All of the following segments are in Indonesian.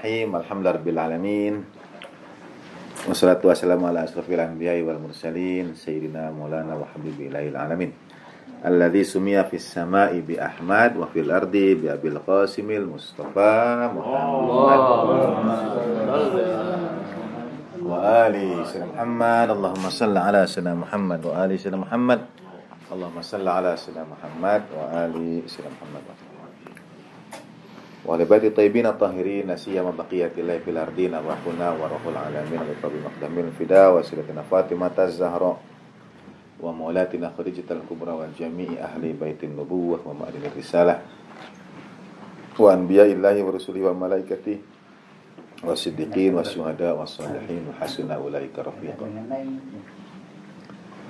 Bismillahirrahmanirrahim. Alhamdulillahirabbil alamin. Wassalatu wassalamu ala asrofil anbiya'i wal mursalin sayyidina maulana wa habibi ilahil alamin. Alladzi sumiya fis sama'i bi Ahmad wa fil ardi bi Abil Qasimil Mustafa Muhammad wa ali sayyidina Muhammad. Allahumma shalli ala sayyidina Muhammad wa ali sayyidina Muhammad. Allahumma shalli ala sayyidina Muhammad wa ali sayyidina Muhammad. Wa libaiti tayyibin at-tahirin nasiyama baqiyatillahi fil ardina wa kunna wa rahul alamin wa tabi maqdamil fida wa silatina Fatimah az-Zahra wa maulatina Khadijatul Kubra wa jami'i ahli baitin nubuwah wa ma'adinir risalah wa anbiya'illahi wa rusulihi wa malaikati wa siddiqin wa syuhada wa salihin wa hasuna ulaika rafiqa.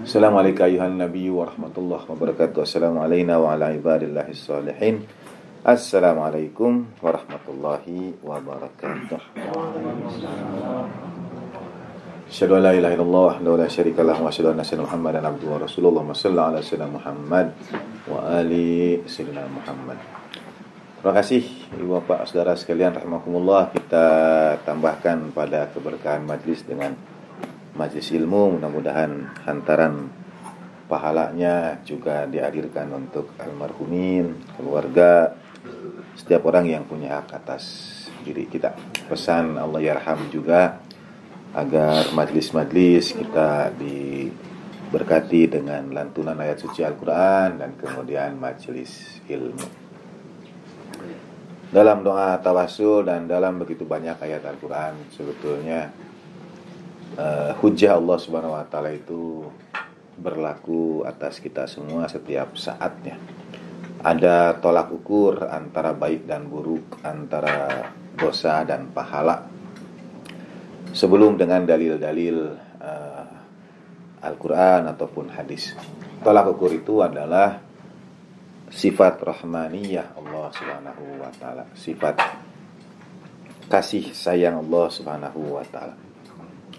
Assalamualaikum ayuhan nabiyyu wa rahmatullahi wa barakatuh. Assalamu alayna wa ala ibadillahis salihin. Assalamualaikum warahmatullahi wabarakatuh. Asyhadu an la ilaha illallah wahdahu la syarika lahu wa asyhadu anna sayyidina Muhammadan abduhu wa rasuluhu. Shallallahu ala sayyidina Muhammad wa ali sayyidina Muhammad. Terima kasih Ibu Bapak Saudara sekalian rahimakumullah. Kita tambahkan pada keberkahan majlis dengan majlis ilmu. Mudah-mudahan hantaran pahalanya juga dihadirkan untuk almarhumin, keluarga, setiap orang yang punya hak atas diri kita. Pesan Allah yarham juga agar majlis-majlis kita diberkati dengan lantunan ayat suci Al-Quran dan kemudian majlis ilmu. Dalam doa tawasul dan dalam begitu banyak ayat Al-Quran, sebetulnya hujjah Allah Subhanahu wa taala itu berlaku atas kita semua setiap saatnya. Ada tolak ukur antara baik dan buruk, antara dosa dan pahala. Sebelum dengan dalil-dalil Al-Quran ataupun hadis. Tolak ukur itu adalah sifat rahmaniyah Allah Subhanahu wa taala, sifat kasih sayang Allah Subhanahu wa taala.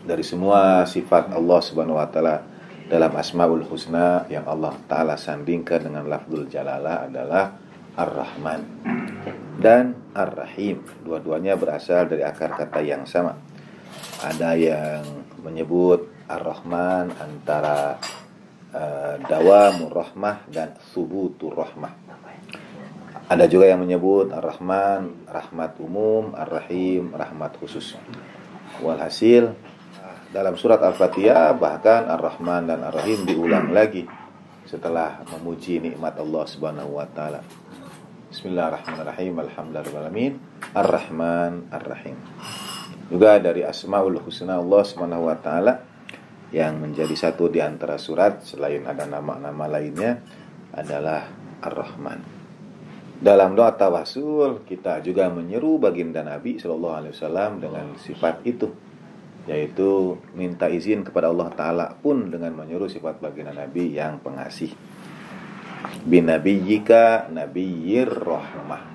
Dari semua sifat Allah Subhanahu wa taala dalam Asmaul Husna yang Allah Ta'ala sandingkan dengan lafzul jalalah adalah Ar-Rahman dan Ar-Rahim. Dua-duanya berasal dari akar kata yang sama. Ada yang menyebut Ar-Rahman antara dawamur rahmah dan subutur rahmah. Ada juga yang menyebut Ar-Rahman rahmat umum, Ar-Rahim rahmat khusus. Walhasil dalam surat Al-Fatihah bahkan Ar-Rahman dan Ar-Rahim diulang lagi setelah memuji nikmat Allah Subhanahu wa taala. Bismillahirrahmanirrahim. Alhamdulillahirabbil Ar-Rahman Ar-Rahim. Juga dari Asmaul Husna Allah Subhanahu wa taala yang menjadi satu di antara surat selain ada nama-nama lainnya adalah Ar-Rahman. Dalam doa tawasul kita juga menyeru baginda Nabi sallallahu alaihi wasallam dengan sifat itu, yaitu minta izin kepada Allah Ta'ala pun dengan menyuruh sifat baginda Nabi yang pengasih. Binabiyyika nabiyyir rahmah.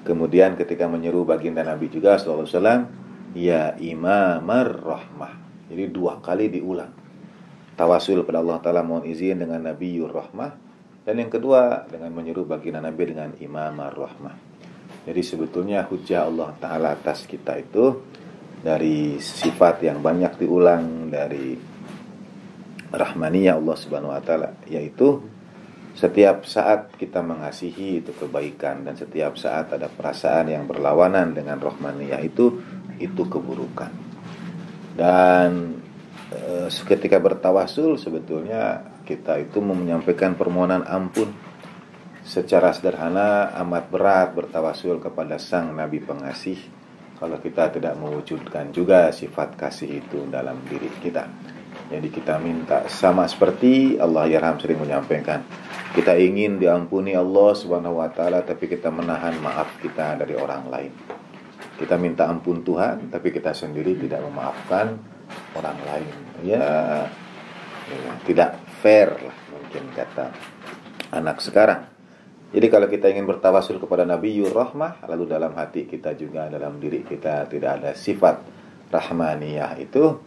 Kemudian ketika menyeru baginda Nabi juga sallallahu alaihi wasallam, ya imamar rahmah. Jadi dua kali diulang. Tawasul kepada Allah Ta'ala mohon izin dengan nabiyyur rahmah, dan yang kedua dengan menyeru baginda Nabi dengan imamar rahmah. Jadi sebetulnya hujjah Allah Ta'ala atas kita itu dari sifat yang banyak diulang dari rahmaniyah Allah Subhanahu wa taala, yaitu setiap saat kita mengasihi itu kebaikan, dan setiap saat ada perasaan yang berlawanan dengan rahmaniyah itu keburukan. Dan ketika bertawasul sebetulnya kita itu menyampaikan permohonan ampun. Secara sederhana amat berat bertawasul kepada sang Nabi pengasih kalau kita tidak mewujudkan juga sifat kasih itu dalam diri kita. Jadi kita minta sama seperti Allah Yarham sering menyampaikan, kita ingin diampuni Allah Subhanahu wa taala tapi kita menahan maaf kita dari orang lain. Kita minta ampun Tuhan tapi kita sendiri tidak memaafkan orang lain. Ya tidak fair lah mungkin kata anak sekarang. Jadi kalau kita ingin bertawasul kepada Nabiyyur Rahmah, lalu dalam hati kita juga, dalam diri kita tidak ada sifat rahmaniyah, itu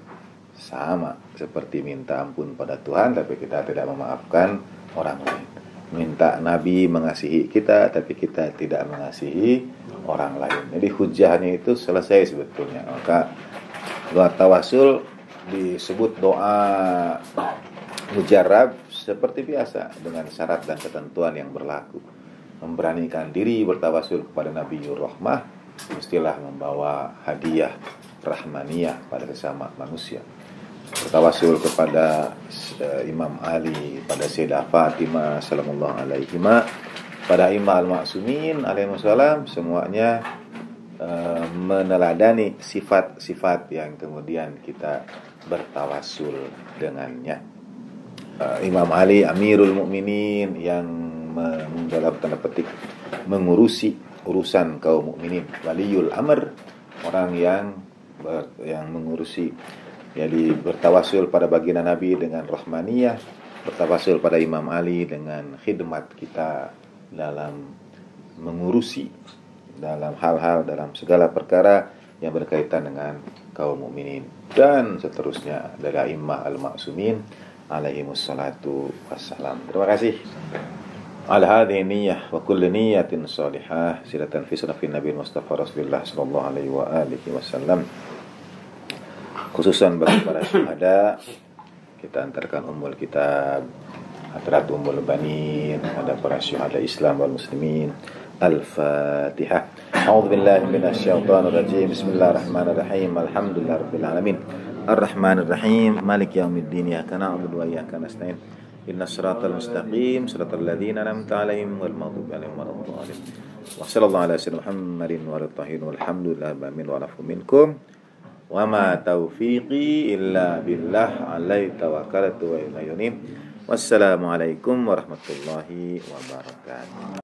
sama seperti minta ampun pada Tuhan tapi kita tidak memaafkan orang lain. minta Nabi mengasihi kita, tapi kita tidak mengasihi orang lain. Jadi hujahnya itu selesai sebetulnya. Maka doa tawasul disebut doa mujarab seperti biasa dengan syarat dan ketentuan yang berlaku. Memberanikan diri bertawasul kepada Nabiur Rahmah, mestilah membawa hadiah rahmaniyah pada sesama manusia. Bertawasul kepada Imam Ali, pada Sayyidah Fatimah sallallahu alaihi ma, pada Imam Al-Ma'sumin alaihi wassalam, semuanya meneladani sifat-sifat yang kemudian kita bertawasul dengannya. Imam Ali Amirul Mukminin yang dalam tanda petik mengurusi urusan kaum mukminin, Waliyul Amr, orang yang mengurusi. Jadi bertawasul pada baginda Nabi dengan rahmaniyah, bertawasul pada Imam Ali dengan khidmat kita dalam mengurusi dalam hal-hal, dalam segala perkara yang berkaitan dengan kaum mukminin, dan seterusnya dari Imam Al-Ma'sumin alaihimus salatu wassalam. Terima kasih. Al hadhihi niyyah wa kullu niyyatin salihah silatan fi sunnatin Nabi Mustafa Rasulullah sallallahu alaihi wa alihi wasallam. Khususan bagi para syuhada, kita antarkan Ummul Kitab, Hadrat Ummul Banin, ada para syuhada Islam wal muslimin. Al-Fatihah. A'udzu billahi minasyaitonir rajim. Bismillahirrahmanirrahim. Alhamdulillahirabbil alamin. Ar-Rahmanir Rahim. Maliki yaumiddin. Iyyaka na'budu wa iyyaka nasta'in. Ihdinas siratal mustaqim, siratal ladzina an'amta 'alaihim ghairil maghdubi 'alaihim waladdallin. Wa sallallahu ala sayyidina Muhammadin wa alihi tahirin walhamdulillahi rabbil alamin wa lafu minkum. Wa ma taufiqi illa billah, 'alaihi tawakkaltu wa ilayhi unib. Wassalamu alaikum warahmatullahi wabarakatuh.